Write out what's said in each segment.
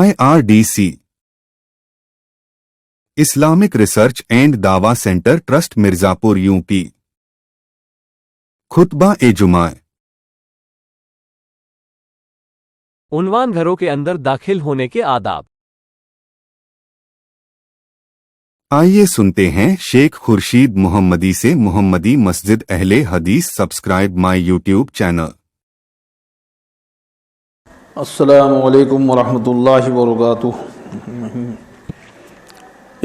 IRDC Islamic research and دعویٰ centre trust Mirzapur UP خطبہ جمعہ عنوان گھروں کے اندر داخل ہونے کے آداب۔ آئیے سنتے ہیں شیخ خورشید محمدی سے محمدی مسجد اہل حدیث سبسکرائب مائی YouTube چینل۔ السلام علیکم ورحمۃ اللہ وبرکاتہ۔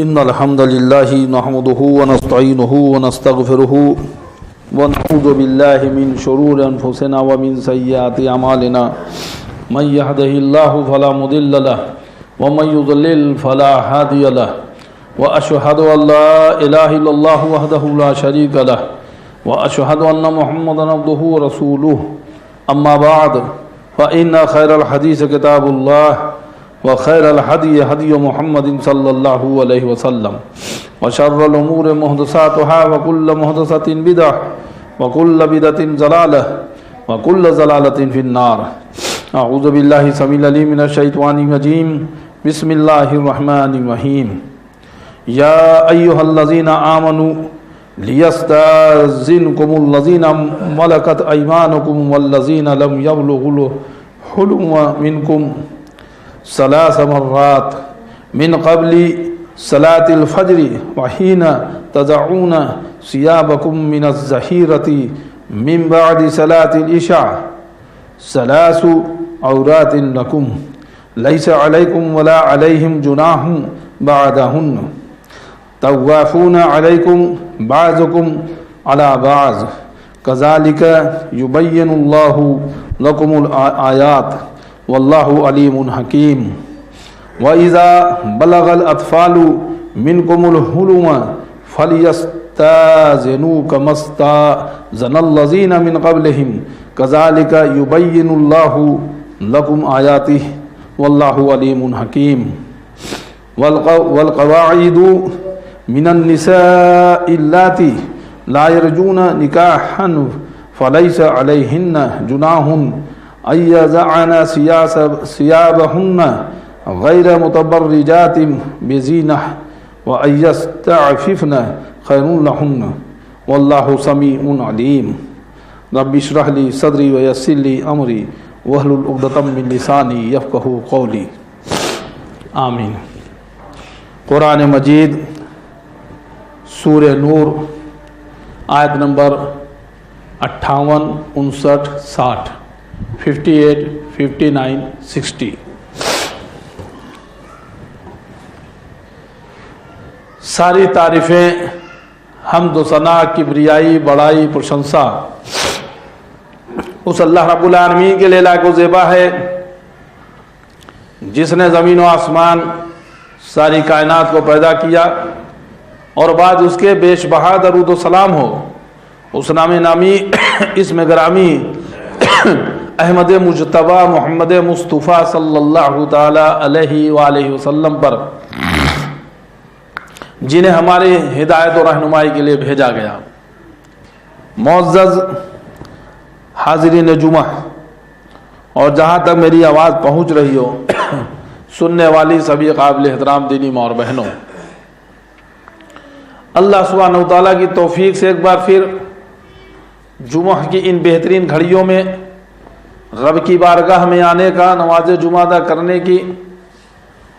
ان الحمد للہ نحمده ونستعینه ونستغفره ونعوذ باللہ من شرور انفسنا ومن سیئات اعمالنا من يهده الله فلا مضل له ومن يضلل فلا هادي له واشهد ان لا اله الا الله وحده لا شريك له واشهد ان محمدا عبده ورسوله اما بعد فإن خير الحديث كتاب الله وخير الهدي هدي محمد صلى الله عليه وسلم وشر الأمور محدثاتها وكل محدثة بدعة وكل بدعة ضلالة وكل ضلالة في النار۔ أعوذ بالله السميع العليم من الشيطان الرجيم بسم الله الرحمن الرحيم يا أيها الذين آمنوا ليستأذنكم الذين ملكت أيمانكم والذين لم يبلغوا الحلم منكم ثلاث مرات من قبل صلاة الفجر وحين تضعون ثيابكم من الظهيرة من بعد صلاة العشاء ثلاث عورات لكم ليس عليكم ولا عليهم جناح بعدهن طوافون عليكم بعضكم على بعض كذلك يبين الله لكم الآيات والله عليم حكيم۔ وإذا بلغ الأطفال منكم الحلم فليستأذنوا كما استأذن الذين من قبلهم كذلك يبين الله لكم آياته والله عليم حكيم۔ والقواعد من النساء اللاتي لا يرجون نكاحا فليس عليهن جناح أن يضعن ثيابهن غير متبرجات بزينة وأن يستعففن خير لهن والله سميع عليم۔ رب اشرح لي صدري ويسر لي أمري واحلل عقدة من لساني يفقهوا قولي آمین۔ قرآن مجید سورہ نور آیت نمبر 58 59 60 58 59 60۔ ساری تعریفیں حمد و ثنا کبریائی بڑائی پرشنسا اس اللہ رب العالمین کے لیے لائق و زیبا ہے جس نے زمین و آسمان ساری کائنات کو پیدا کیا اور بعد اس کے بیش بہا درود و سلام ہو اس نام نامی اسم گرامی احمد مجتبی محمد مصطفیٰ صلی اللہ تعالی علیہ وآلہ وسلم پر جنہیں ہماری ہدایت و رہنمائی کے لیے بھیجا گیا۔ معزز حاضرین جمعہ اور جہاں تک میری آواز پہنچ رہی ہو سننے والی سبھی قابل احترام دینی ماں اور بہنوں، اللہ سبحانہ وتعالیٰ کی توفیق سے ایک بار پھر جمعہ کی ان بہترین گھڑیوں میں رب کی بارگاہ میں آنے کا، نماز جمعہ ادا کرنے کی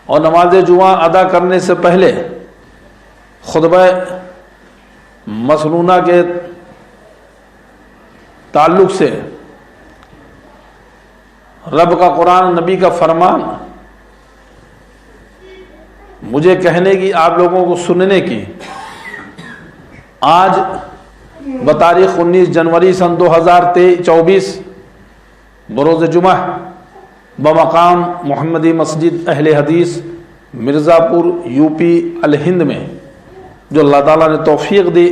اور نماز جمعہ ادا کرنے سے پہلے خطبہ مسنونہ کے تعلق سے رب کا قرآن نبی کا فرمان مجھے کہنے کی آپ لوگوں کو سننے کی آج بتاریخ 19 جنوری سن 2024 بروز جمعہ بمقام محمدی مسجد اہل حدیث مرزاپور UP الہند میں جو اللہ تعالیٰ نے توفیق دی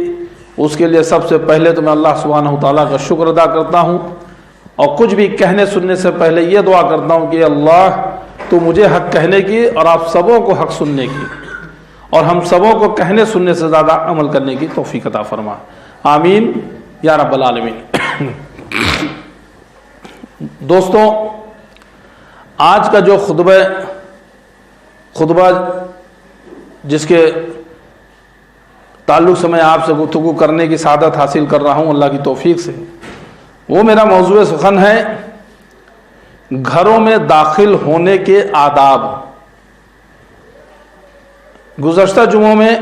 اس کے لیے سب سے پہلے تو میں اللہ سبحانہ وتعالیٰ کا شکر ادا کرتا ہوں اور کچھ بھی کہنے سننے سے پہلے یہ دعا کرتا ہوں کہ اللہ تو مجھے حق کہنے کی اور آپ سبوں کو حق سننے کی اور ہم سبوں کو کہنے سننے سے زیادہ عمل کرنے کی توفیق عطا فرما، آمین یا رب العالمین۔ دوستوں، آج کا جو خطبہ خطبہ جس کے تعلق سے میں آپ سے گفتگو کرنے کی سعادت حاصل کر رہا ہوں اللہ کی توفیق سے، وہ میرا موضوع سخن ہے گھروں میں داخل ہونے کے آداب۔ گزشتہ جمعوں میں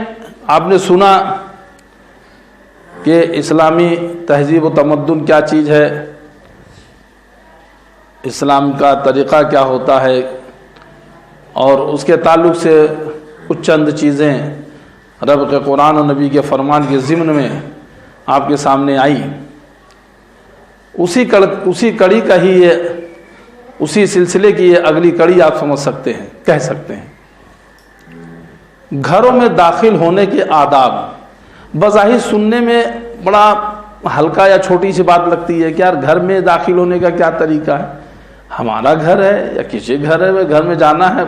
آپ نے سنا کہ اسلامی تہذیب و تمدن کیا چیز ہے، اسلام کا طریقہ کیا ہوتا ہے، اور اس کے تعلق سے کچھ چند چیزیں رب کے قرآن و نبی کے فرمان کے ضمن میں آپ کے سامنے آئی۔ اسی کڑی کا ہی یہ، اسی سلسلے کی یہ اگلی کڑی آپ سمجھ سکتے ہیں، کہہ سکتے ہیں۔ گھروں میں داخل ہونے کے آداب بظاہر سننے میں بڑا ہلکا یا چھوٹی سی بات لگتی ہے کہ یار گھر میں داخل ہونے کا کیا طریقہ ہے، ہمارا گھر ہے یا کسی گھر ہے، گھر میں جانا ہے،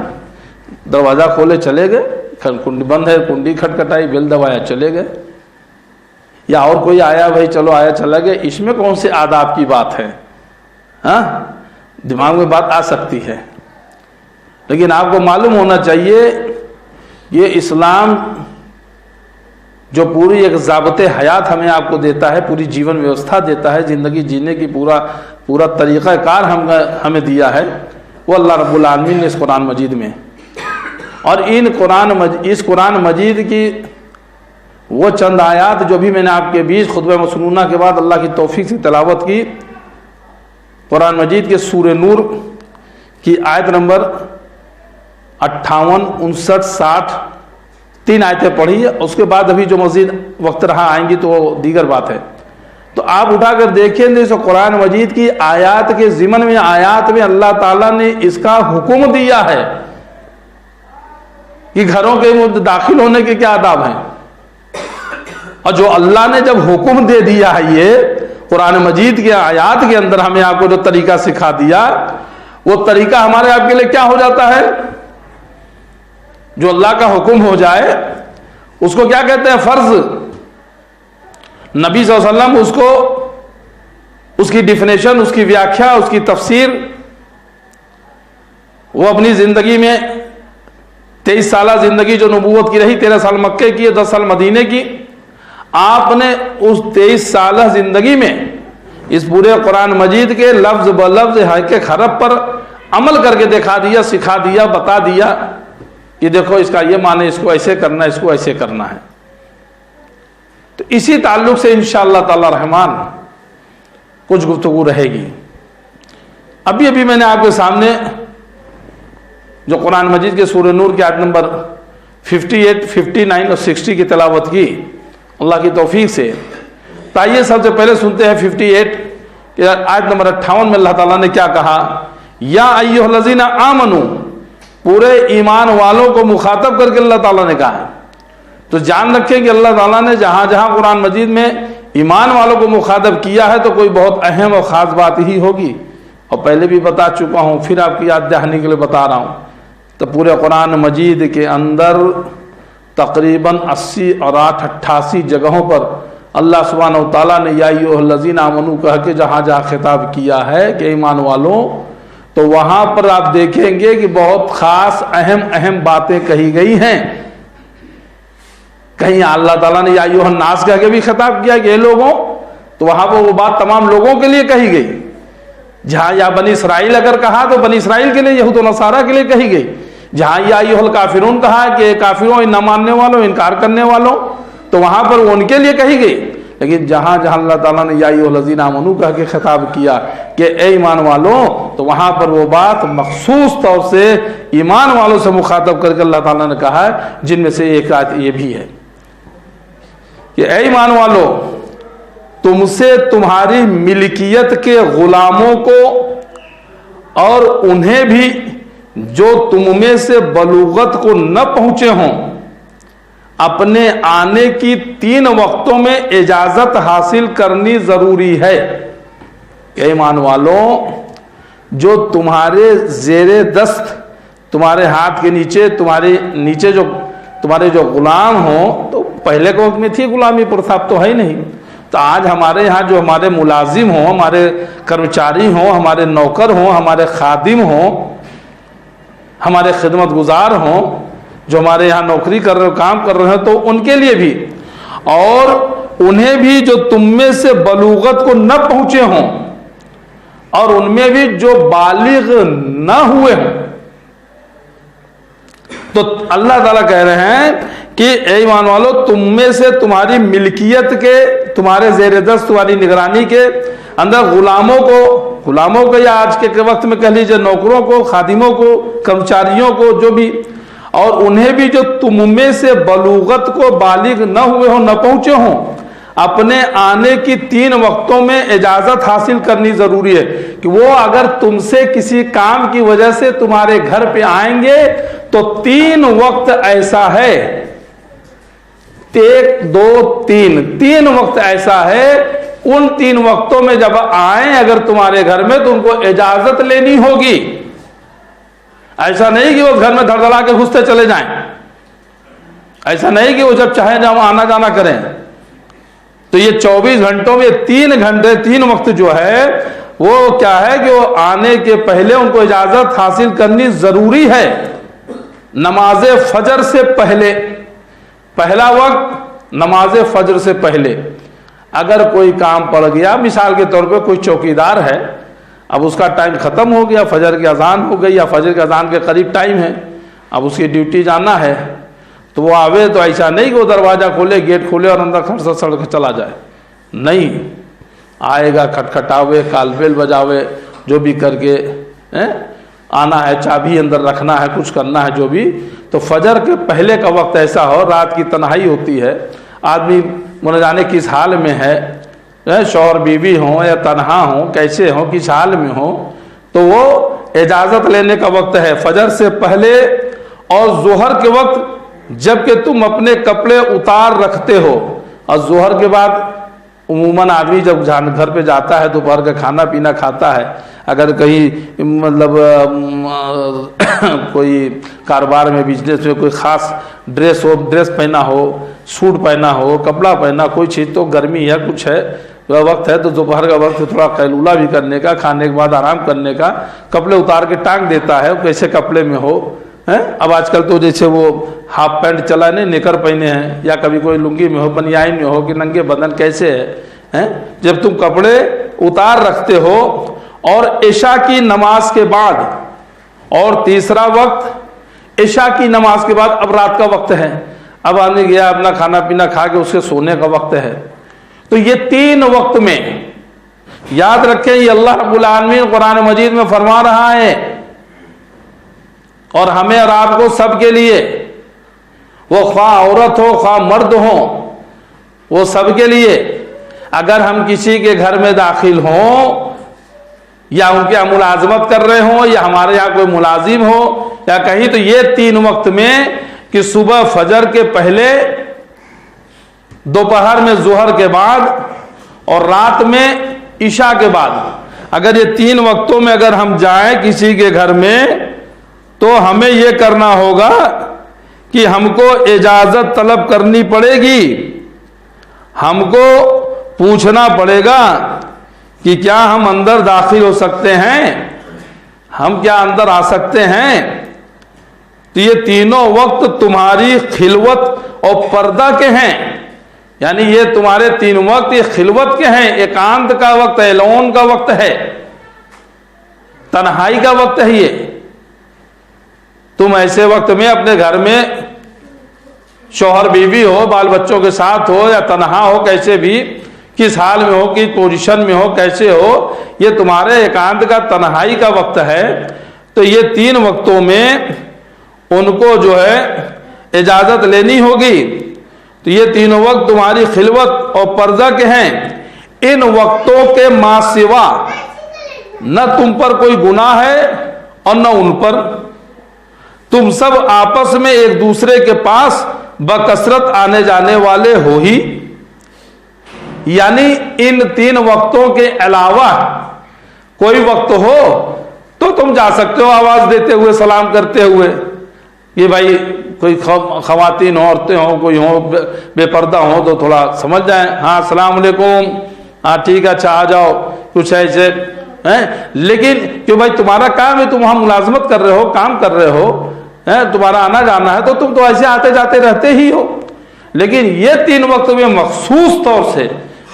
دروازہ کھولے چلے گئے، کنڈی بند ہے کنڈی کھٹکھٹائی بیل دبایا چلے گئے، یا اور کوئی آیا بھائی چلو آیا چلا گیا، اس میں کون سے آداب کی بات ہے؟ ہاں دماغ میں بات آ سکتی ہے، لیکن آپ کو معلوم ہونا چاہیے یہ اسلام جو پوری ایک ضابط حیات ہمیں آپ کو دیتا ہے، پوری جیون ویوستھا دیتا ہے، زندگی جینے کی پورا طریقہ کار ہمیں دیا ہے، وہ اللہ رب العالمین نے اس قرآن مجید میں، اور اس قرآن مجید کی وہ چند آیات جو بھی میں نے آپ کے بیچ خطبہ مسنونہ کے بعد اللہ کی توفیق سے تلاوت کی، قرآن مجید کے سورہ نور کی آیت نمبر 58، 59، 60 تین آیتیں پڑھی ہے، اس کے بعد ابھی جو مزید وقت رہا آئیں گی تو وہ دیگر بات ہے، تو آپ اٹھا کر دیکھیں گے تو قرآن مجید کی آیات کے ضمن میں آیات میں اللہ تعالیٰ نے اس کا حکم دیا ہے کہ گھروں کے داخل ہونے کے کیا آداب ہیں، اور جو اللہ نے جب حکم دے دیا ہے یہ قرآن مجید کے آیات کے اندر ہمیں آپ کو جو طریقہ سکھا دیا، وہ طریقہ ہمارے آپ کے لیے کیا ہو جاتا ہے؟ جو اللہ کا حکم ہو جائے اس کو کیا کہتے ہیں؟ فرض۔ نبی صلی اللہ علیہ وسلم اس کو، اس کی ڈیفینیشن، اس کی ویاکھیا، اس کی تفسیر وہ اپنی زندگی میں 23 سالہ زندگی جو نبوت کی رہی، 13 سال مکے کی، 10 سال مدینے کی، آپ نے اس 23 سالہ زندگی میں اس پورے قرآن مجید کے لفظ بلفظ حق حرف پر عمل کر کے دکھا دیا، سکھا دیا، بتا دیا کہ دیکھو اس کا یہ معنی، اس کو ایسے کرنا ہے، اس کو ایسے کرنا ہے۔ تو اسی تعلق سے انشاءاللہ تعالی رحمان کچھ گفتگو رہے گی۔ ابھی میں نے آپ کے سامنے جو قرآن مجید کے سورہ نور کی آیت نمبر 58، 59 اور 60 کی تلاوت کی اللہ کی توفیق سے، تائیے سب سے پہلے سنتے ہیں 58 کہ آیت نمبر 58 میں اللہ تعالیٰ نے کیا کہا؟ یا ایھا الذین آمنو، پورے ایمان والوں کو مخاطب کر کے اللہ تعالیٰ نے کہا ہے۔ تو جان رکھیں کہ اللہ تعالیٰ نے جہاں جہاں قرآن مجید میں ایمان والوں کو مخاطب کیا ہے تو کوئی بہت اہم اور خاص بات ہی ہوگی، اور پہلے بھی بتا چکا ہوں، پھر آپ کی یاد دہانی کے لیے بتا رہا ہوں۔ تو پورے قرآن مجید کے اندر تقریباً 80 اور 88 جگہوں پر اللہ سبحانہ و تعالیٰ نے یا ایھا الذین آمنو کہہ کے جہاں جہاں خطاب کیا ہے کہ ایمان والوں، تو وہاں پر آپ دیکھیں گے کہ بہت خاص اہم باتیں کہی گئی ہیں۔ کہیں اللہ تعالیٰ نے یا ایھا الناس کہہ کے بھی خطاب کیا کہ اے لوگوں، تو وہاں پر وہ بات تمام لوگوں کے لیے کہی گئی۔ جہاں یا بنی اسرائیل اگر کہا تو بنی اسرائیل کے لیے، یہود و نصارہ کے لیے کہی گئی۔ جہاں یا ایھا الکافرون کہا کہ کافروں، نہ ماننے والوں، انکار کرنے والوں، تو وہاں پر وہ ان کے لیے کہی گئی۔ لیکن جہاں جہاں اللہ تعالیٰ نے یا ایھا الذین آمنو کہہ کے خطاب کیا کہ اے ایمان والوں، تو وہاں پر وہ بات مخصوص طور سے ایمان والوں سے مخاطب کر کے اللہ تعالیٰ نے کہا ہے، جن میں سے ایک آیت یہ بھی ہے کہ اے ایمان والوں، تم سے تمہاری ملکیت کے غلاموں کو اور انہیں بھی جو تم میں سے بلوغت کو نہ پہنچے ہوں، اپنے آنے کی 3 وقتوں میں اجازت حاصل کرنی ضروری ہے۔ کہ ایمان والوں، جو تمہارے زیر دست، تمہارے ہاتھ کے نیچے، تمہارے نیچے جو تمہارے جو غلام ہوں، تو پہلے کے وقت میں تھی غلامی پرتھا، اب تو ہے ہی نہیں۔ تو آج ہمارے یہاں جو ہمارے ملازم ہوں، ہمارے کرمچاری ہوں، ہمارے نوکر ہوں، ہمارے خادم ہوں، ہمارے خدمت گزار ہوں، جو ہمارے یہاں نوکری کر رہے ہو، کام کر رہے ہیں، تو ان کے لیے بھی، اور انہیں بھی جو تم میں سے بلوغت کو نہ پہنچے ہوں، اور ان میں بھی جو بالغ نہ ہوئے ہوں۔ تو اللہ تعالیٰ کہہ رہے ہیں کہ اے ایمان والو، تم میں سے تمہاری ملکیت کے، تمہارے زیر دست، تمہاری نگرانی کے اندر غلاموں کو یا آج کے وقت میں کہہ لیجیے نوکروں کو، خادموں کو، کرمچاریوں کو، جو بھی، اور انہیں بھی جو تم میں سے بلوغت کو بالغ نہ ہوئے ہوں، نہ پہنچے ہوں، اپنے آنے کی 3 وقتوں میں اجازت حاصل کرنی ضروری ہے، کہ وہ اگر تم سے کسی کام کی وجہ سے تمہارے گھر پہ آئیں گے تو 3 وقت ایسا ہے، 1 2 3 وقت ایسا ہے، ان 3 وقتوں میں جب آئیں اگر تمہارے گھر میں تو ان کو اجازت لینی ہوگی۔ ایسا نہیں کہ وہ گھر میں دھڑدھڑا کے گھستے چلے جائیں، ایسا نہیں کہ وہ جب چاہیں جب آنا جانا کریں۔ تو یہ 24 گھنٹوں میں 3 گھنٹے 3 وقت جو ہے وہ کیا ہے کہ وہ آنے کے پہلے ان کو اجازت حاصل کرنی ضروری ہے۔ نماز فجر سے پہلے، پہلا وقت نماز فجر سے پہلے اگر کوئی کام پڑ گیا، مثال کے طور پہ کوئی چوکیدار ہے، اب اس کا ٹائم ختم ہو گیا، فجر کی اذان ہو گئی یا فجر کی اذان کے قریب ٹائم ہے، اب اس کی ڈیوٹی جانا ہے، تو وہ آوے تو ایسا نہیں کہ وہ دروازہ کھولے، گیٹ کھولے اور اندر کھڑ سے سڑک چلا جائے، نہیں، آئے گا، کھٹکھٹاوے، کال بیل بجاوے، جو بھی کر کے آنا ہے، چابی اندر رکھنا ہے، کچھ کرنا ہے جو بھی۔ تو فجر کے پہلے کا وقت ایسا ہو، رات کی تنہائی ہوتی ہے، آدمی نہ جانے کس حال میں ہے، شوہر بیوی ہوں یا تنہا ہوں، کیسے ہوں، کس حال میں ہوں، تو وہ اجازت لینے کا وقت ہے فجر سے پہلے۔ اور ظہر کے وقت جب کہ تم اپنے کپڑے اتار رکھتے ہو، اور ظہر کے بعد عموماً آدمی جب گھر پہ جاتا ہے، دوپہر کا کھانا پینا کھاتا ہے، اگر کہیں مطلب کوئی کاروبار میں، بزنس میں کوئی خاص ڈریس ہو، ڈریس پہنا ہو، سوٹ پہنا ہو، کپڑا پہنا، کوئی چیز، تو گرمی ہے، کچھ ہے، وقت ہے، تو دوپہر کا وقت تھوڑا قیلولہ بھی کرنے کا، کھانے کے بعد آرام کرنے کا، کپڑے اتار کے ٹانگ دیتا ہے، کیسے کپڑے میں ہو۔ اب آج کل تو جیسے وہ ہاف پینٹ چلا نہیں، نکر پہنے ہیں، یا کبھی کوئی لنگی میں ہو، بنیائی میں ہو، کہ ننگے بدن کیسے ہے، جب تم کپڑے اتار رکھتے ہو، اور عشاء کی نماز کے بعد، اور تیسرا وقت عشاء کی نماز کے بعد، اب رات کا وقت ہے، اب آدمی گیا اپنا کھانا پینا کھا کے اس کے سونے کا وقت ہے۔ تو یہ 3 وقت میں یاد رکھیں، یہ اللہ رب العالمین قرآن مجید میں فرما رہا ہے، اور ہمیں اور آپ کو سب کے لیے، وہ خواہ عورت ہو خواہ مرد ہو، وہ سب کے لیے، اگر ہم کسی کے گھر میں داخل ہوں، یا ان کے یہاں ملازمت کر رہے ہوں، یا ہمارے یہاں کوئی ملازم ہو، یا کہیں، تو یہ 3 وقت میں، کہ صبح فجر کے پہلے، دوپہر میں ظہر کے بعد، اور رات میں عشاء کے بعد، اگر یہ 3 وقتوں میں اگر ہم جائیں کسی کے گھر میں، تو ہمیں یہ کرنا ہوگا کہ ہم کو اجازت طلب کرنی پڑے گی، ہم کو پوچھنا پڑے گا کہ کیا ہم اندر داخل ہو سکتے ہیں، ہم کیا اندر آ سکتے ہیں۔ تو یہ تینوں وقت تمہاری خلوت اور پردہ کے ہیں، یعنی یہ تمہارے 3 وقت یہ خلوت کے ہیں، ایکانت کا وقت ہے، لون کا وقت ہے، تنہائی کا وقت ہے۔ یہ تم ایسے وقت میں اپنے گھر میں شوہر بیوی ہو، بال بچوں کے ساتھ ہو، یا تنہا ہو، کیسے بھی، کس حال میں ہو، کس پوزیشن میں ہو، کیسے ہو، یہ تمہارے ایکانت کا، تنہائی کا وقت ہے۔ تو یہ 3 وقتوں میں ان کو جو ہے اجازت لینی ہوگی۔ تو یہ 3 وقت تمہاری خلوت اور پردہ کے ہیں، ان وقتوں کے ما سوا نہ تم پر کوئی گناہ ہے اور نہ ان پر، تم سب آپس میں ایک دوسرے کے پاس بکثرت آنے جانے والے ہو ہی، یعنی ان 3 وقتوں کے علاوہ کوئی وقت ہو تو تم جا سکتے ہو آواز دیتے ہوئے، سلام کرتے ہوئے، یہ بھائی کوئی خواتین ہوں، عورتیں ہوں، کوئی ہوں بے پردہ ہوں تو تھوڑا سمجھ جائیں، ہاں السلام علیکم، ہاں ٹھیک ہے، اچھا آ جاؤ، کچھ ایسے ہیں۔ لیکن کہ بھائی تمہارا کام ہے، تم وہاں ملازمت کر رہے ہو، کام کر رہے ہو، ہے تمہارا آنا جانا ہے تو تم تو ایسے آتے جاتے رہتے ہی ہو، لیکن یہ 3 وقت میں مخصوص طور سے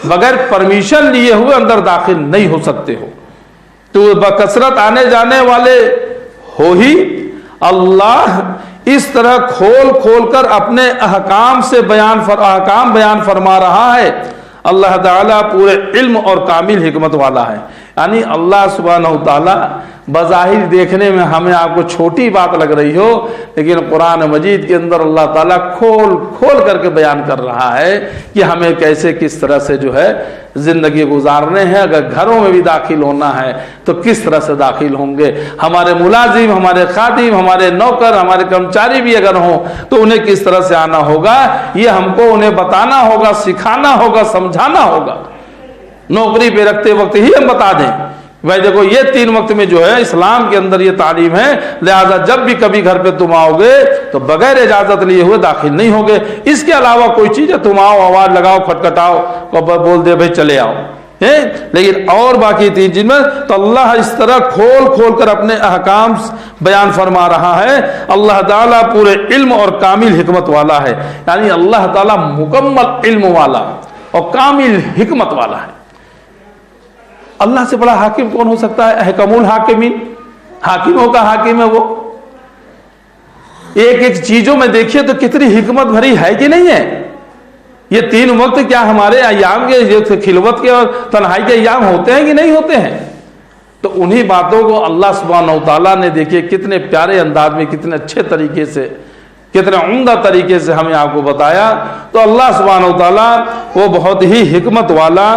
بغیر پرمیشن لیے ہوئے اندر داخل نہیں ہو سکتے ہو، تو بکثرت آنے جانے والے ہو ہی۔ اللہ اس طرح کھول کھول کر اپنے احکام بیان فرما رہا ہے۔ اللہ تعالیٰ پورے علم اور کامل حکمت والا ہے، یعنی اللہ سبحانہ و تعالیٰ بظاہر دیکھنے میں ہمیں آپ کو چھوٹی بات لگ رہی ہو، لیکن قرآن مجید کے اندر اللہ تعالیٰ کھول کھول کر کے بیان کر رہا ہے کہ ہمیں کیسے کس طرح سے جو ہے زندگی گزارنے ہیں۔ اگر گھروں میں بھی داخل ہونا ہے تو کس طرح سے داخل ہوں گے، ہمارے ملازم، ہمارے خادم، ہمارے نوکر، ہمارے کرمچاری بھی اگر ہوں تو انہیں کس طرح سے آنا ہوگا، یہ ہم کو انہیں بتانا ہوگا، سکھانا ہوگا، سمجھانا ہوگا۔ نوکری پہ رکھتے وقت ہی ہم بتا دیں بھائی دیکھو یہ 3 وقت میں جو ہے اسلام کے اندر یہ تعلیم ہے، لہذا جب بھی کبھی گھر پہ تم آؤ گے تو بغیر اجازت لیے ہوئے داخل نہیں ہوگے۔ اس کے علاوہ کوئی چیز ہے تم آؤ، آواز لگاؤ، کھٹکھٹاؤ، بول دے بھائی چلے آؤ، لیکن اور باقی 3 چیز میں تو اللہ اس طرح کھول کھول کر اپنے احکام بیان فرما رہا ہے۔ اللہ تعالیٰ پورے علم اور کامل حکمت والا ہے، یعنی اللہ تعالیٰ مکمل علم والا اور کامل حکمت والا ہے۔ اللہ سے بڑا حاکم کون ہو سکتا ہے؟ احکم الحاکمین، حاکموں کا حاکم ہے وہ۔ ایک ایک چیزوں میں دیکھیے تو کتنی حکمت بھری ہے کہ نہیں ہے۔ یہ 3 وقت کیا ہمارے ایام کے خلوت کے اور تنہائی کے ایام ہوتے ہیں کہ نہیں ہوتے ہیں؟ تو انہی باتوں کو اللہ سبحانہ و تعالیٰ نے دیکھیے کتنے پیارے انداز میں، کتنے اچھے طریقے سے، کتنے عمدہ طریقے سے ہمیں آپ کو بتایا۔ تو اللہ سبحانہ و تعالیٰ وہ بہت ہی حکمت والا،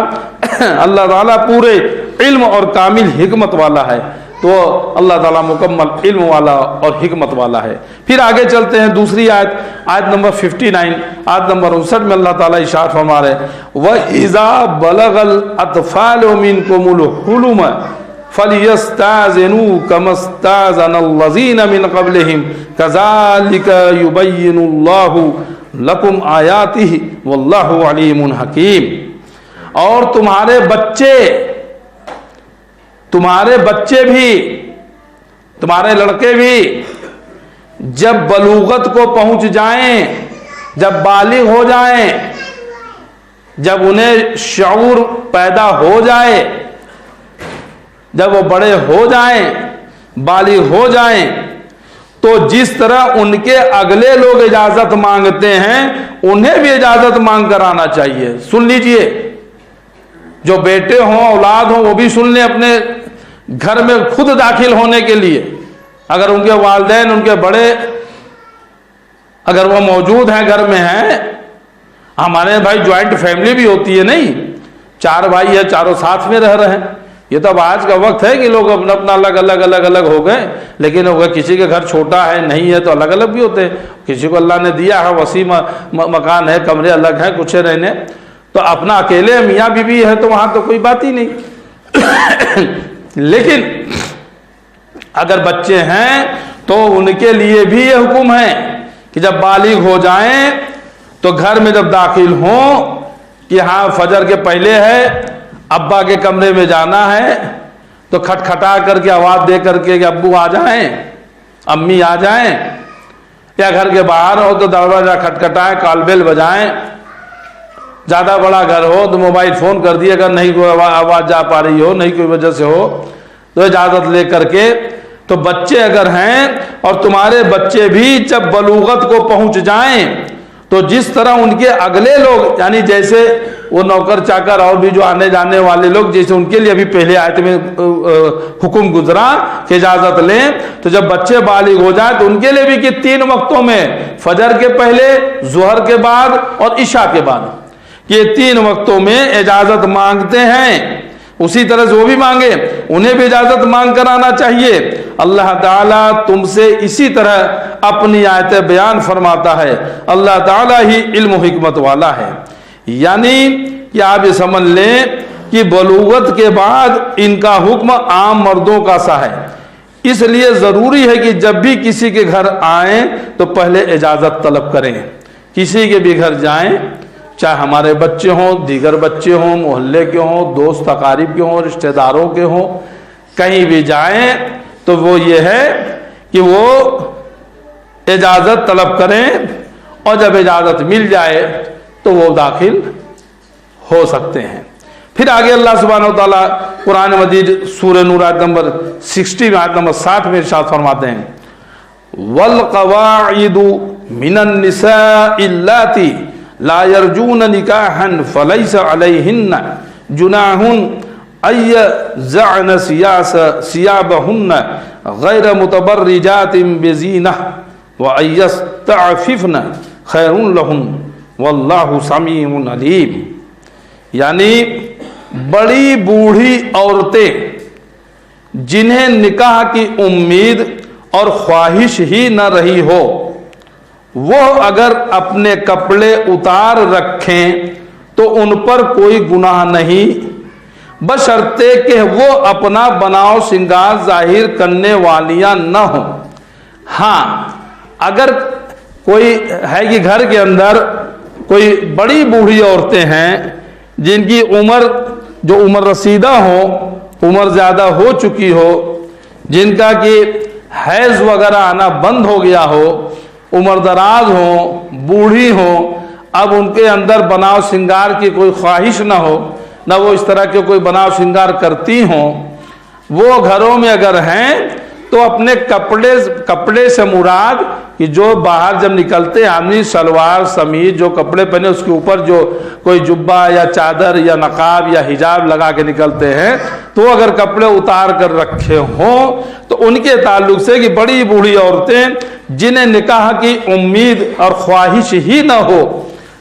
اللہ تعالیٰ پورے علم اور کامل حکمت والا ہے۔ تو اللہ تعالیٰ مکمل علم والا اور حکمت والا ہے۔ پھر آگے چلتے ہیں دوسری آیت نمبر 59، آیت نمبر 59 میں اللہ تعالیٰ ارشاد فرما رہے ہیں وَإِذَا بَلَغَ الْأَطْفَالُ مِنْكُمُ الْحُلُمَ فَلْيَسْتَأْذِنُوا كَمَا اسْتَأْذَنَ الَّذِينَ مِنْ قَبْلِهِمْ كَذَلِكَ يُبَيِّنُ اللَّهُ لَكُمْ آيَاتِهِ وَاللَّهُ عَلِيمٌ حَكِيمٌ۔ اور تمہارے بچے بھی، تمہارے لڑکے بھی جب بلوغت کو پہنچ جائیں، جب بالغ ہو جائیں، جب انہیں شعور پیدا ہو جائے، جب وہ بڑے ہو جائیں، بالغ ہو جائیں، تو جس طرح ان کے اگلے لوگ اجازت مانگتے ہیں انہیں بھی اجازت مانگ کر آنا چاہیے۔ سن لیجئے، جو بیٹے ہوں، اولاد ہوں، وہ بھی سن لیں اپنے گھر میں خود داخل ہونے کے لیے۔ اگر ان کے والدین، ان کے بڑے اگر وہ موجود ہیں، گھر میں ہیں، ہمارے بھائی جوائنٹ فیملی بھی ہوتی ہے نہیں، 4 بھائی ہیں، چاروں ساتھ میں رہ رہے ہیں۔ یہ تو اب آج کا وقت ہے کہ لوگ اپنا الگ ہو گئے، لیکن کسی کے گھر چھوٹا ہے، نہیں ہے تو الگ الگ بھی ہوتے ہیں۔ کسی کو اللہ نے دیا ہے وسیع مکان ہے، کمرے الگ ہیں کچھ رہنے، تو اپنا اکیلے میاں بیوی ہے تو وہاں تو کوئی بات ہی نہیں۔ لیکن اگر بچے ہیں تو ان کے لیے بھی یہ حکم ہے کہ جب بالغ ہو جائیں تو گھر میں جب داخل ہوں کہ ہاں فجر کے پہلے ہے، ابا کے کمرے میں جانا ہے، تو کھٹکھٹا کر کے آواز دے کر کے کہ ابو آ جائیں، امی آ جائیں، یا گھر کے باہر ہو تو دروازہ کھٹکھٹائیں، کال بیل بجائیں۔ زیادہ بڑا گھر ہو تو موبائل فون کر دیے، اگر نہیں کوئی آواز جا پا رہی ہو، نہیں کوئی وجہ سے ہو تو اجازت لے کر کے۔ تو بچے اگر ہیں اور تمہارے بچے بھی جب بلوغت کو پہنچ جائیں تو جس طرح ان کے اگلے لوگ، یعنی جیسے وہ نوکر چاکر اور بھی جو آنے جانے والے لوگ، جیسے ان کے لیے ابھی پہلے آیت میں حکم گزرا کہ اجازت لیں، تو جب بچے بالغ ہو جائیں تو ان کے لیے بھی کہ 3 وقتوں میں، فجر کے پہلے، ظہر کے بعد اور عشاء کے بعد، یہ 3 وقتوں میں اجازت مانگتے ہیں، اسی طرح سے وہ بھی مانگے، انہیں بھی اجازت مانگ کر آنا چاہیے۔ اللہ تعالیٰ تم سے اسی طرح اپنی آیتیں بیان فرماتا ہے۔ اللہ تعالیٰ ہی علم و حکمت والا ہے، یعنی کہ آپ یہ سمجھ لیں کہ بلوغت کے بعد ان کا حکم عام مردوں کا سا ہے، اس لیے ضروری ہے کہ جب بھی کسی کے گھر آئیں تو پہلے اجازت طلب کریں۔ کسی کے بھی گھر جائیں، چاہے ہمارے بچے ہوں، دیگر بچے ہوں، محلے کے ہوں، دوست اقارب کے ہوں، رشتہ داروں کے ہوں، کہیں بھی جائیں تو وہ یہ ہے کہ وہ اجازت طلب کریں اور جب اجازت مل جائے تو وہ داخل ہو سکتے ہیں۔ پھر آگے اللہ سبحانہ و تعالیٰ قرآن مجید سورہ نور آیت نمبر 60 میں آیت نمبر 60 میں ارشاد فرماتے ہیں وَالْقَوَاعِدُ مِنَ النِّسَاءِ اللَّاتِي لَا يَرْجُونَ نِكَاحًا فَلَيْسَ عَلَيْهِنَّ جُنَاحٌ أَن يَضَعْنَ ثِيَابَهُنَّ غَيْرَ مُتَبَرِّجَاتٍ بِزِينَةٍ وَأَن يَسْتَعْفِفْنَ خَيْرٌ لَهُنَّ وَاللَّهُ سَمِيعٌ عَلِيمٌ۔ یعنی بڑی بوڑھی عورتیں جنہیں نکاح کی امید اور خواہش ہی نہ رہی ہو، وہ اگر اپنے کپڑے اتار رکھیں تو ان پر کوئی گناہ نہیں، بشرطے کہ وہ اپنا بناؤ سنگار ظاہر کرنے والیاں نہ ہوں۔ ہاں اگر کوئی ہے کہ گھر کے اندر کوئی بڑی بوڑھی عورتیں ہیں جن کی عمر رسیدہ ہو، عمر زیادہ ہو چکی ہو، جن کا کہ حیض وغیرہ آنا بند ہو گیا ہو، عمر دراز ہو، بوڑھی ہو، اب ان کے اندر بناؤ سنگار کی کوئی خواہش نہ ہو، نہ وہ اس طرح کے کوئی بناؤ سنگار کرتی ہوں، وہ گھروں میں اگر ہیں تو اپنے کپڑے سے مراد کہ جو باہر جب نکلتے آدمی شلوار سمیز جو کپڑے پہنے اس کے اوپر جو کوئی جبہ یا چادر یا نقاب یا حجاب لگا کے نکلتے ہیں، تو اگر کپڑے اتار کر رکھے ہوں تو ان کے تعلق سے کہ بڑی بوڑھی عورتیں جنہیں نکاح کی امید اور خواہش ہی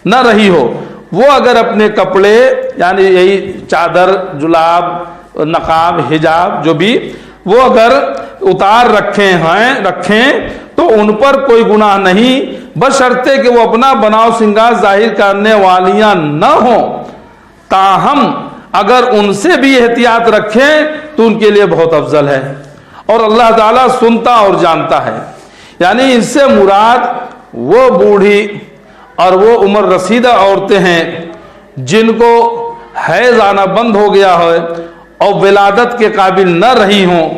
نہ رہی ہو، وہ اگر اپنے کپڑے یعنی یہی چادر، جلاب، نقاب، حجاب جو بھی وہ اگر اتار رکھیں تو ان پر کوئی گناہ نہیں، بشرطے کہ وہ اپنا بناؤ سنگار ظاہر کرنے والیاں نہ ہوں۔ تاہم اگر ان سے بھی احتیاط رکھیں تو ان کے لیے بہت افضل ہے، اور اللہ تعالیٰ سنتا اور جانتا ہے۔ یعنی اس سے مراد وہ بوڑھی اور وہ عمر رسیدہ عورتیں ہیں جن کو حیض آنا بند ہو گیا ہے اور ولادت کے قابل نہ رہی ہوں۔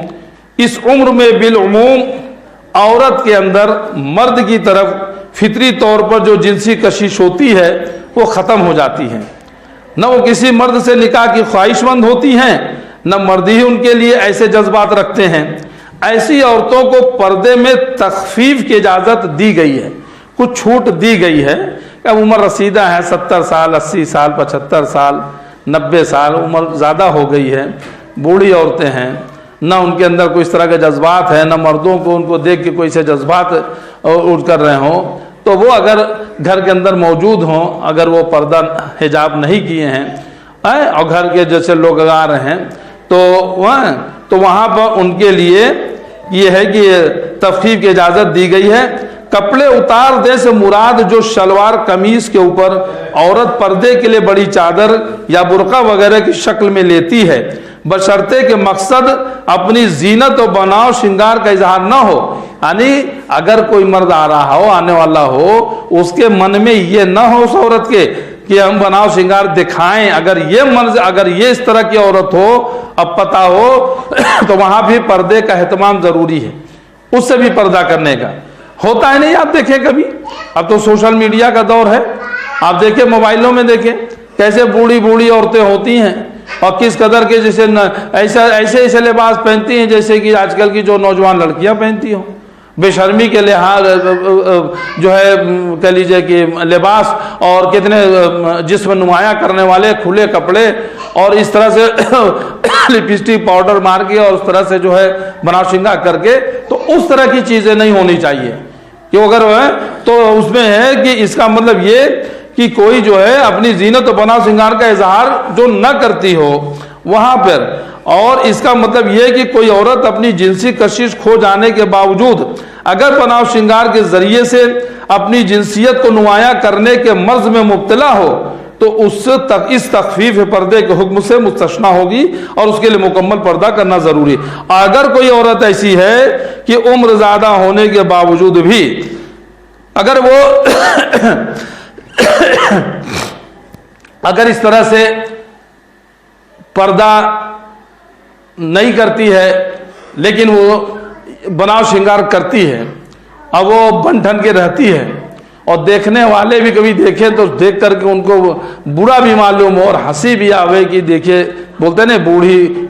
اس عمر میں بالعموم عورت کے اندر مرد کی طرف فطری طور پر جو جنسی کشش ہوتی ہے وہ ختم ہو جاتی ہے، نہ وہ کسی مرد سے نکاح کی خواہش مند ہوتی ہیں، نہ مرد ہی ان کے لیے ایسے جذبات رکھتے ہیں۔ ایسی عورتوں کو پردے میں تخفیف کی اجازت دی گئی ہے، کچھ چھوٹ دی گئی ہے۔ اب عمر رسیدہ ہے، 70 سال، 80 سال، 75 سال، 90 سال عمر زیادہ ہو گئی ہے، بوڑھی عورتیں ہیں، نہ ان کے اندر کوئی اس طرح کے جذبات ہیں، نہ مردوں کو ان کو دیکھ کے کوئی سے جذبات اٹھ کر رہے ہوں، تو وہ اگر گھر کے اندر موجود ہوں، اگر وہ پردہ حجاب نہیں کیے ہیں اور گھر کے جیسے لوگ آ رہے ہیں تو وہاں پر ان کے لیے یہ ہے کہ تخفیف کی اجازت دی گئی ہے۔ کپڑے اتار دے سے مراد جو شلوار قمیص کے اوپر عورت پردے کے لیے بڑی چادر یا برقع وغیرہ کی شکل میں لیتی ہے، بشرطے کہ مقصد اپنی زینت و بناؤ شنگار کا اظہار نہ ہو۔ یعنی اگر کوئی مرد آ رہا ہو، آنے والا ہو، اس کے من میں یہ نہ ہو اس عورت کے کہ ہم بناؤ شنگار دکھائیں، اگر یہ اس طرح کی عورت ہو، اب پتہ ہو تو وہاں بھی پردے کا اہتمام ضروری ہے، اس سے بھی پردہ کرنے کا ہوتا ہے۔ نہیں آپ دیکھیں کبھی، اب تو سوشل میڈیا کا دور ہے، آپ دیکھیں موبائلوں میں دیکھیں کیسے بوڑھی بوڑھی عورتیں ہوتی ہیں اور کس قدر کے جیسے ایسے لباس پہنتی ہیں جیسے کہ آج کل کی جو نوجوان لڑکیاں پہنتی ہوں، بے شرمی کے لحاظ جو ہے کہہ لیجئے کہ لباس، اور کتنے جسم نمایاں کرنے والے کھلے کپڑے، اور اس طرح سے لپسٹک پاؤڈر مار کے اور اس طرح سے جو ہے بناؤ شنگار کر کے، تو اس طرح کی چیزیں نہیں ہونی چاہیے کہ اگر تو اس میں ہے کہ اس کا مطلب یہ کہ کوئی جو ہے اپنی زینت و بناؤ سنگار کا اظہار جو نہ کرتی ہو وہاں پر، اور اس کا مطلب یہ کہ کوئی عورت اپنی جنسی کشش کھو جانے کے باوجود اگر بناؤ شنگار کے ذریعے سے اپنی جنسیت کو نمایاں کرنے کے مرض میں مبتلا ہو تو اس تخفیف پردے کے حکم سے مستثنیٰ ہوگی اور اس کے لیے مکمل پردہ کرنا ضروری ہے۔ اگر کوئی عورت ایسی ہے کہ عمر زیادہ ہونے کے باوجود بھی اگر وہ اگر اس طرح سے پردہ نہیں کرتی ہے لیکن وہ بناؤ شنگار کرتی ہے، اب وہ بن ٹھن کے رہتی ہے اور دیکھنے والے بھی کبھی دیکھیں تو دیکھ کر کے ان کو برا بھی معلوم ہو اور ہنسی بھی آوے کہ دیکھیے بولتے نا بوڑھی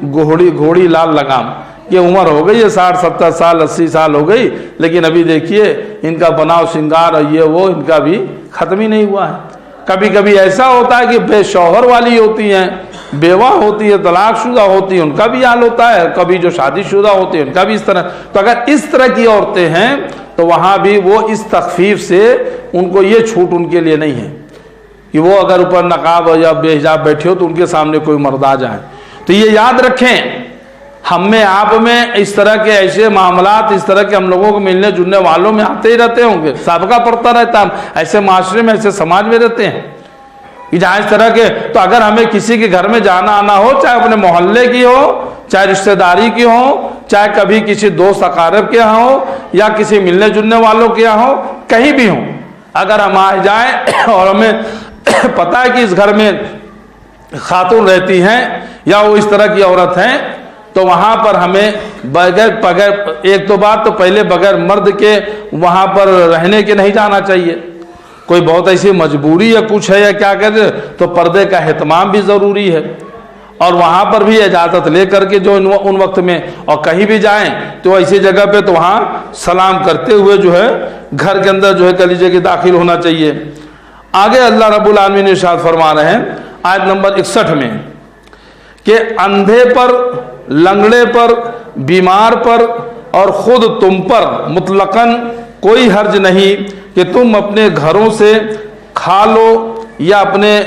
گھوڑی لال لگام، یہ عمر ہو گئی ہے 60-70 سال 80 سال ہو گئی، لیکن ابھی دیکھیے ان کا بناؤ سنگار اور یہ وہ ان کا بھی ختم ہی نہیں ہوا ہے۔ کبھی کبھی ایسا ہوتا ہے کہ بے شوہر والی ہوتی ہیں، بیوہ ہوتی ہے، طلاق شدہ ہوتی ہیں، ان کا بھی حال ہوتا ہے، کبھی جو شادی شدہ ہوتی ہیں ان کا بھی اس طرح۔ تو اگر اس طرح کی عورتیں ہیں تو وہاں بھی وہ اس تخفیف سے ان کو یہ چھوٹ ان کے لیے نہیں ہے کہ وہ اگر اوپر نقاب یا بے حجاب بیٹھے ہو تو ان کے سامنے کوئی مرد آ جائے۔ تو یہ یاد رکھیں، ہم میں آپ میں اس طرح کے ایسے معاملات، اس طرح کے ہم لوگوں کو ملنے جلنے والوں میں آتے ہی رہتے ہوں گے، سابقہ پڑتا رہتا، ہم ایسے معاشرے میں ایسے سماج میں رہتے ہیں کہ جہاں اس طرح کے۔ تو اگر ہمیں کسی کے گھر میں جانا آنا ہو، چاہے اپنے محلے کی ہو، چاہے رشتہ داری کی ہو، چاہے کبھی کسی دوست اقارب کے یہاں ہو یا کسی ملنے جلنے والوں کے یہاں ہو، کہیں بھی ہوں، اگر ہم آ جائیں اور ہمیں پتہ ہے کہ اس گھر میں خاتون رہتی ہیں یا وہ اس طرح کی عورت ہیں، تو وہاں پر ہمیں بغیر ایک تو بات تو پہلے بغیر مرد کے وہاں پر رہنے کے نہیں جانا چاہیے۔ کوئی بہت ایسی مجبوری یا کچھ ہے یا کیا کہتے تو پردے کا اہتمام بھی ضروری ہے، اور وہاں پر بھی اجازت لے کر کے جو ان وقت میں، اور کہیں بھی جائیں تو ایسی جگہ پہ تو وہاں سلام کرتے ہوئے جو ہے گھر کے اندر جو ہے کلیجے کے داخل ہونا چاہیے۔ آگے اللہ رب العالمین نے ارشاد فرما رہے ہیں آیت نمبر 61 میں کہ اندھے پر، لنگڑے پر، بیمار پر اور خود تم پر مطلقاً کوئی حرج نہیں کہ تم اپنے گھروں سے کھا لو، یا اپنے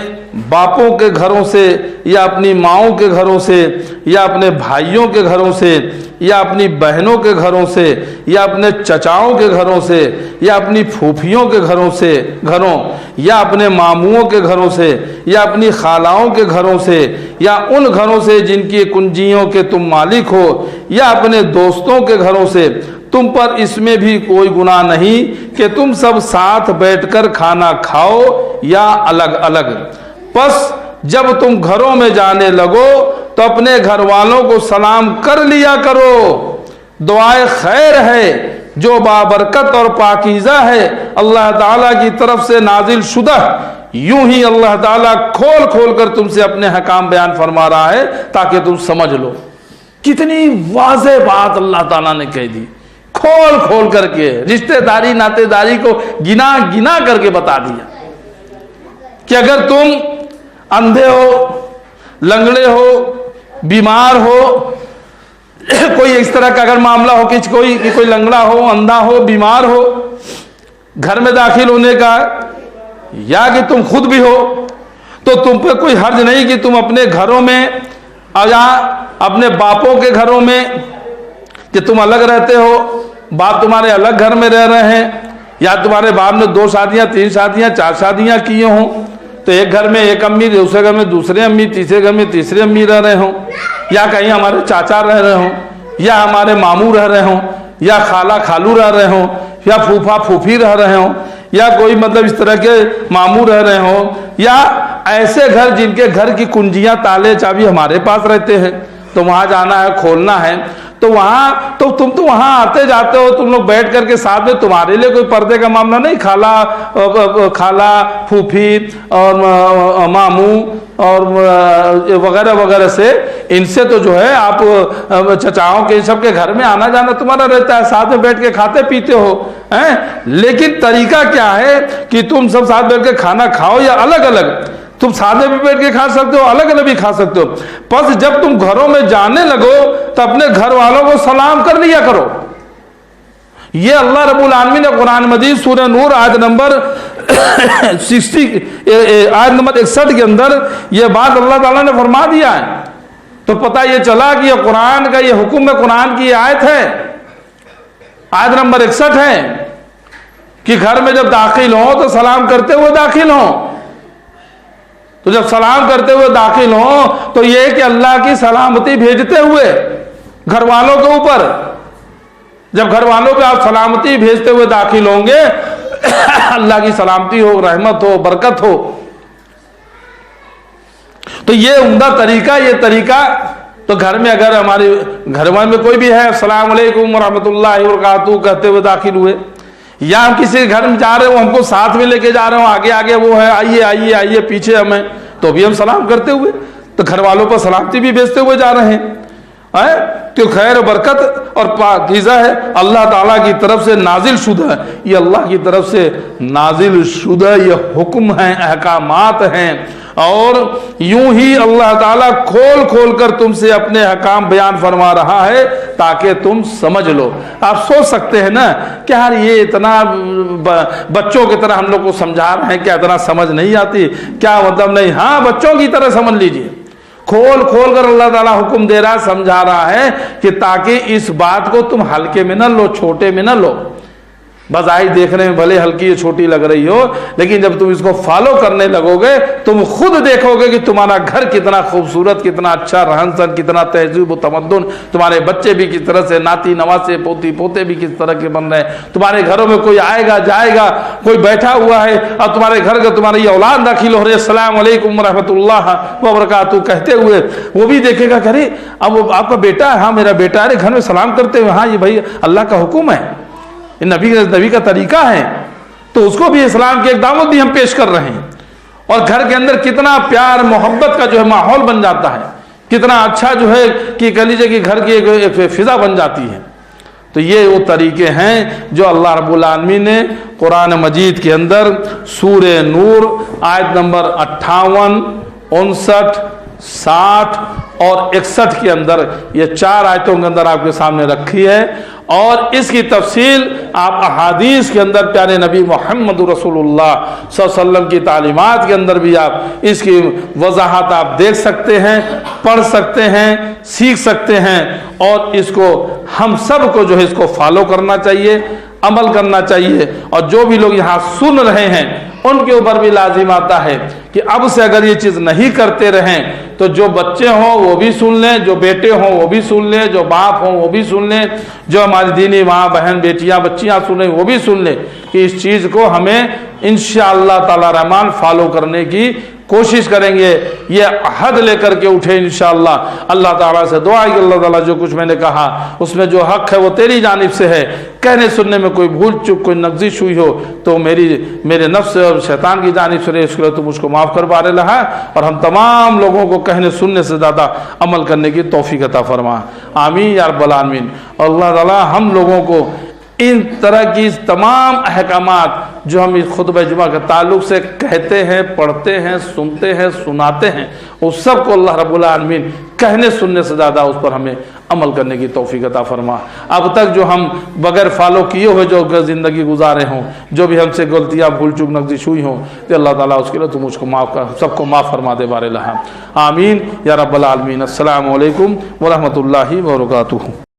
باپوں کے گھروں سے، یا اپنی ماؤں کے گھروں سے، یا اپنے بھائیوں کے گھروں سے، یا اپنی بہنوں کے گھروں سے، یا اپنے چچاؤں کے گھروں سے، یا اپنی پھوپھیوں کے گھروں، یا اپنے ماموؤں کے گھروں سے، یا اپنی خالاؤں کے گھروں سے، یا ان گھروں سے جن کی کنجیوں کے تم مالک ہو، یا اپنے دوستوں کے گھروں سے، تم پر اس میں بھی کوئی گناہ نہیں کہ تم سب ساتھ بیٹھ کر کھانا کھاؤ یا الگ الگ۔ پس جب تم گھروں میں جانے لگو تو اپنے گھر والوں کو سلام کر لیا کرو، دعائے خیر ہے جو بابرکت اور پاکیزہ ہے، اللہ تعالیٰ کی طرف سے نازل شدہ۔ یوں ہی اللہ تعالیٰ کھول کھول کر تم سے اپنے حکام بیان فرما رہا ہے تاکہ تم سمجھ لو۔ کتنی واضح بات اللہ تعالیٰ نے کہہ دی، کھول کھول کر کے، رشتہ داری ناطے داری کو گنا گنا کر کے بتا دیا کہ اگر تم اندھے ہو، لنگڑے ہو، بیمار ہو، کوئی اس طرح کا اگر معاملہ ہو کہ کوئی لنگڑا ہو، اندھا ہو، بیمار ہو، گھر میں داخل ہونے کا، یا کہ تم خود بھی ہو، تو تم پہ کوئی حرج نہیں کہ تم اپنے گھروں میں یا اپنے باپوں کے گھروں میں کہ تم الگ رہتے ہو، باپ تمہارے الگ گھر میں رہ رہے ہیں، یا تمہارے باپ نے 2 شادیاں 3 شادیاں 4 شادیاں کیے ہوں، تو ایک گھر میں ایک امی، دوسرے گھر میں دوسرے امی، تیسرے گھر میں تیسرے امی رہ رہے ہوں، یا کہیں ہمارے چاچا رہ رہے ہوں، یا ہمارے ماموں رہ رہے ہوں، یا خالہ خالو رہ رہے ہوں، یا پھوپھا پھوپھی رہ رہے ہوں، یا کوئی مطلب اس طرح کے ماموں رہ رہے ہوں، یا ایسے گھر جن کے گھر کی کنجیاں تالے چابی ہمارے پاس رہتے ہیں، تو وہاں جانا ہے، کھولنا ہے، تو وہاں تو تم تو وہاں آتے جاتے ہو، تم لوگ بیٹھ کر کے ساتھ میں، تمہارے لیے کوئی پردے کا معاملہ نہیں، خالہ پھوپھی اور ماموں اور وغیرہ وغیرہ سے، ان سے تو جو ہے آپ چچاؤں کے سب کے گھر میں آنا جانا تمہارا رہتا ہے، ساتھ میں بیٹھ کے کھاتے پیتے ہو، لیکن طریقہ کیا ہے کہ تم سب ساتھ بیٹھ کے کھانا کھاؤ یا الگ الگ؟ تم ساتھ میں بیٹھ کے کھا سکتے ہو، الگ الگ بھی کھا سکتے ہو۔ پس جب تم گھروں میں جانے لگو تو اپنے گھر والوں کو سلام کر لیا کرو۔ یہ اللہ رب العالمین نے قرآن مجید سورہ نور آیت نمبر 61 کے اندر یہ بات اللہ تعالیٰ نے فرما دیا ہے، تو پتہ یہ چلا کہ یہ قرآن کا یہ حکم ہے، قرآن کی یہ آیت ہے، آیت نمبر 61 ہے کہ گھر میں جب داخل ہوں تو سلام کرتے ہوئے داخل ہوں۔ تو جب سلام کرتے ہوئے داخل ہوں تو یہ کہ اللہ کی سلامتی بھیجتے ہوئے گھر والوں کے اوپر، جب گھر والوں پہ آپ سلامتی بھیجتے ہوئے داخل ہوں گے، اللہ کی سلامتی ہو، رحمت ہو، برکت ہو۔ تو یہ عمدہ طریقہ، یہ طریقہ تو گھر میں اگر ہمارے گھر میں کوئی بھی ہے السلام علیکم ورحمۃ اللہ وبرکاتہ کہتے ہوئے داخل ہوئے، یا ہم کسی کے گھر میں جا رہے ہو ہم کو ساتھ میں لے کے جا رہے ہو, آگے آگے وہ ہے آئیے آئیے آئیے پیچھے ہمیں, تو بھی ہم سلام کرتے ہوئے, تو گھر والوں پر سلامتی بھی بھیجتے ہوئے جا رہے ہیں. تو خیر و برکت اور پاکیزہ ہے, اللہ تعالیٰ کی طرف سے نازل شدہ, یہ اللہ کی طرف سے نازل شدہ یہ حکم ہیں, احکامات ہیں, اور یوں ہی اللہ تعالیٰ کھول کھول کر تم سے اپنے احکام بیان فرما رہا ہے تاکہ تم سمجھ لو. آپ سوچ سکتے ہیں نا کہ یار یہ اتنا بچوں کی طرح ہم لوگ کو سمجھا رہے ہیں, کیا اتنا سمجھ نہیں آتی, کیا مطلب نہیں, ہاں بچوں کی طرح سمجھ لیجئے. کھول کھول کر اللہ تعالیٰ حکم دے رہا, سمجھا رہا ہے کہ تاکہ اس بات کو تم ہلکے میں نہ لو, چھوٹے میں نہ لو. بظاہر دیکھنے میں بھلے ہلکی یا چھوٹی لگ رہی ہو, لیکن جب تم اس کو فالو کرنے لگو گے تم خود دیکھو گے کہ تمہارا گھر کتنا خوبصورت, کتنا اچھا رہن سہن, کتنا تہذیب و تمدن, تمہارے بچے بھی کس طرح سے, ناتی نواسے پوتی پوتے بھی کس طرح کے بن رہے ہیں, تمہارے گھروں میں کوئی آئے گا جائے گا, کوئی بیٹھا ہوا ہے اور تمہارے گھر کا تمہاری اولاد داخل ہو رہی ہے السلام علیکم ورحمۃ اللہ وبرکاتہ کہتے ہوئے, وہ بھی دیکھے گا کہ ارے اب وہ آپ کا بیٹا ہے, ہاں میرا بیٹا, ارے گھر میں سلام کرتے ہوئے, ہاں یہ بھائی اللہ کا حکم ہے, نبی کا طریقہ ہے, تو اس کو بھی اسلام کی ایک دعوت بھی ہم پیش کر رہے ہیں. اور گھر کے اندر کتنا پیار محبت کا جو ہے ماحول بن جاتا ہے, کتنا اچھا جو ہے کہ کہہ لیجیے کہ گھر کی ایک فضا بن جاتی ہے. تو یہ وہ طریقے ہیں جو اللہ رب العالمین نے قرآن مجید کے اندر سورہ نور آیت نمبر 58, 59, 60 اور 61 کے اندر, یہ 4 آیتوں کے اندر آپ کے سامنے رکھی ہے. اور اس کی تفصیل آپ احادیث کے اندر پیارے نبی محمد رسول اللہ صلی اللہ علیہ وسلم کی تعلیمات کے اندر بھی آپ اس کی وضاحت آپ دیکھ سکتے ہیں, پڑھ سکتے ہیں, سیکھ سکتے ہیں. اور اس کو ہم سب کو جو ہے اس کو فالو کرنا چاہیے, عمل کرنا چاہیے. اور جو بھی لوگ یہاں سن رہے ہیں ان کے اوپر بھی لازم آتا ہے کہ اب سے اگر یہ چیز نہیں کرتے رہیں تو جو بچے ہوں وہ بھی سن لیں, جو بیٹے ہوں وہ بھی سن لیں, جو باپ ہوں وہ بھی سن لیں, جو ہماری دینی ماں بہن بیٹیاں بچیاں سنیں وہ بھی سن لیں کہ اس چیز کو ہمیں انشاءاللہ تعالی رحمان فالو کرنے کی کوشش کریں گے. یہ عہد لے کر کے اٹھے انشاءاللہ. اللہ تعالیٰ سے دعا ہے کہ اللہ تعالیٰ جو کچھ میں نے کہا اس میں جو حق ہے وہ تیری جانب سے ہے, کہنے سننے میں کوئی بھول چک کوئی نغزش ہوئی ہو تو میرے نفس اور شیطان کی جانب سے, اس کے لیے تو مجھ کو معاف کروا رہا ہے. اور ہم تمام لوگوں کو کہنے سننے سے زیادہ عمل کرنے کی توفیق عطا فرما, آمین یا رب العالمین. اور اللہ تعالیٰ ہم لوگوں کو ان طرح کی تمام احکامات جو ہم اس خطبہ جمعہ کے تعلق سے کہتے ہیں, پڑھتے ہیں, سنتے ہیں, سناتے ہیں, اس سب کو اللہ رب العالمین کہنے سننے سے زیادہ اس پر ہمیں عمل کرنے کی توفیق عطا فرما. اب تک جو ہم بغیر فالو کیے ہوئے جو زندگی گزارے ہوں, جو بھی ہم سے غلطیاں بھول چوک نغزش ہوئی ہوں, تو اللہ تعالیٰ اس کے لیے تو مجھ کو معاف کر, سب کو معاف فرما دے بارے لہا, آمین یا رب العالمین. السلام علیکم ورحمۃ اللہ وبرکاتہ.